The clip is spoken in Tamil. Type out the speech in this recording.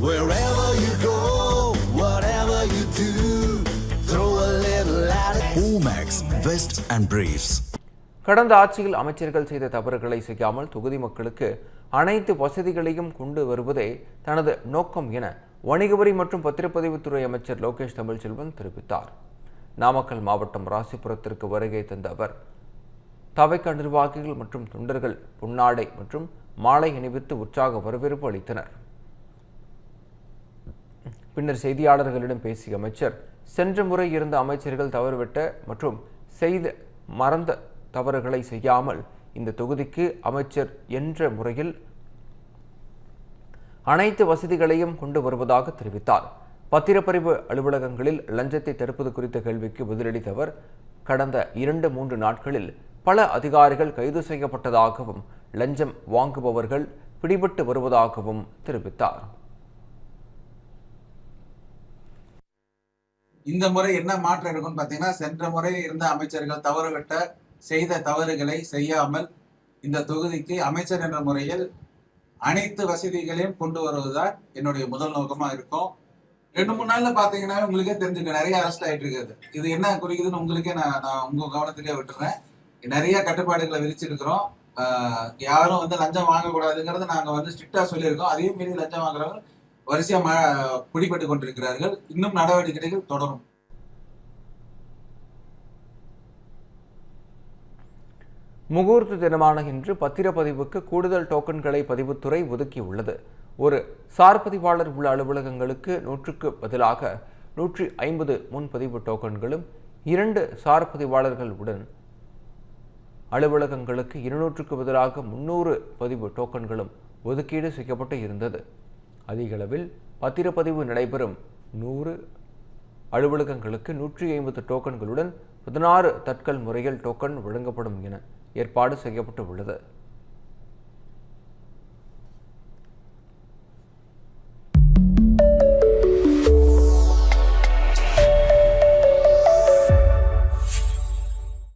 Wherever you go, whatever you do, throw a little at it. Omax, Vest and Briefs. கடந்த ஆட்சியில் அமைச்சர்கள் செய்த தவறுகளை செய்யாமல் தொகுதி மக்களுக்கு அனைத்து வசதிகளையும் கொண்டு வருவதே தனது நோக்கம் என வணிக வரி மற்றும் பத்திரப்பதிவுத்துறை அமைச்சர் லோகேஷ் தமிழ்ச்செல்வன் தெரிவித்தார். நாமக்கல் மாவட்டம் ராசிபுரத்திற்கு வருகை தந்த அவர் தவைக்க நிர்வாகிகள் மற்றும் தொண்டர்கள் பொன்னாடை மற்றும் மாலை அணிவித்து உற்சாக வரவேற்பு அளித்தனர். பின்னர் செய்தியாளர்களிடம் பேசிய அமைச்சர், சென்ற முறை இருந்த அமைச்சர்கள் தவறுவிட்ட மற்றும் செய்த மறந்த தவறுகளை செய்யாமல் இந்த தொகுதிக்கு அமைச்சர் என்ற முறையில் அனைத்து வசதிகளையும் கொண்டு வருவதாக தெரிவித்தார். பத்திரப்பதிவு அலுவலகங்களில் லஞ்சத்தை தடுப்பது குறித்த கேள்விக்கு பதிலளித்த அவர், கடந்த 2-3 நாட்களில் பல அதிகாரிகள் கைது செய்யப்பட்டதாகவும் லஞ்சம் வாங்குபவர்கள் பிடிபட்டு வருவதாகவும் தெரிவித்தார். இந்த முறை என்ன மாற்றம் இருக்குன்னு பார்த்தீங்கன்னா, சென்ற முறை இருந்த அமைச்சர்கள் தவறுவிட்ட செய்த தவறுகளை செய்யாமல் இந்த தொகுதிக்கு அமைச்சர் என்ற முறையில் அனைத்து வசதிகளையும் கொண்டு வருவதுதான் என்னுடைய முதல் நோக்கமா இருக்கும். 2-3 நாள்ல பாத்தீங்கன்னா உங்களுக்கே தெரிஞ்சுக்க நிறைய அரெஸ்ட் ஆயிட்டு இருக்குது. இது என்ன குறிக்குதுன்னு உங்களுக்கே நான் உங்க கவனத்துக்கே விட்டுறேன். நிறைய கட்டுப்பாடுகளை விதிச்சிருக்கிறோம். யாரும் லஞ்சம் வாங்கக்கூடாதுங்கிறது நாங்க ஸ்ட்ரிக்டா சொல்லியிருக்கோம். அதையும் மீறி லஞ்சம் வாங்குறவங்க வரிசையா பிடிபட்டு கொண்டிருக்கிறார்கள். இன்னும் நடவடிக்கைகள் தொடரும். முகூர்த்த தினமான இன்று பத்திரப்பதிவுக்கு கூடுதல் டோக்கன்களை பதிவுத்துறை ஒதுக்கியுள்ளது. ஒரு சார் பதிவாளர் உள்ள அலுவலகங்களுக்கு 100க்கு பதிலாக 150 முன்பதிவு டோக்கன்களும், 2 சார் பதிவாளர்கள் உடன் அலுவலகங்களுக்கு 200க்கு பதிலாக 300 பதிவு டோக்கன்களும் ஒதுக்கீடு செய்யப்பட்டு இருந்தது. அதிக அளவில் பத்திரப்பதிவு நடைபெறும் 100 அலுவலகங்களுக்கு 150 டோக்கன்களுடன் 16 தட்கல் முறையில் டோக்கன் வழங்கப்படும் என ஏற்பாடு செய்யப்பட்டு உள்ளது.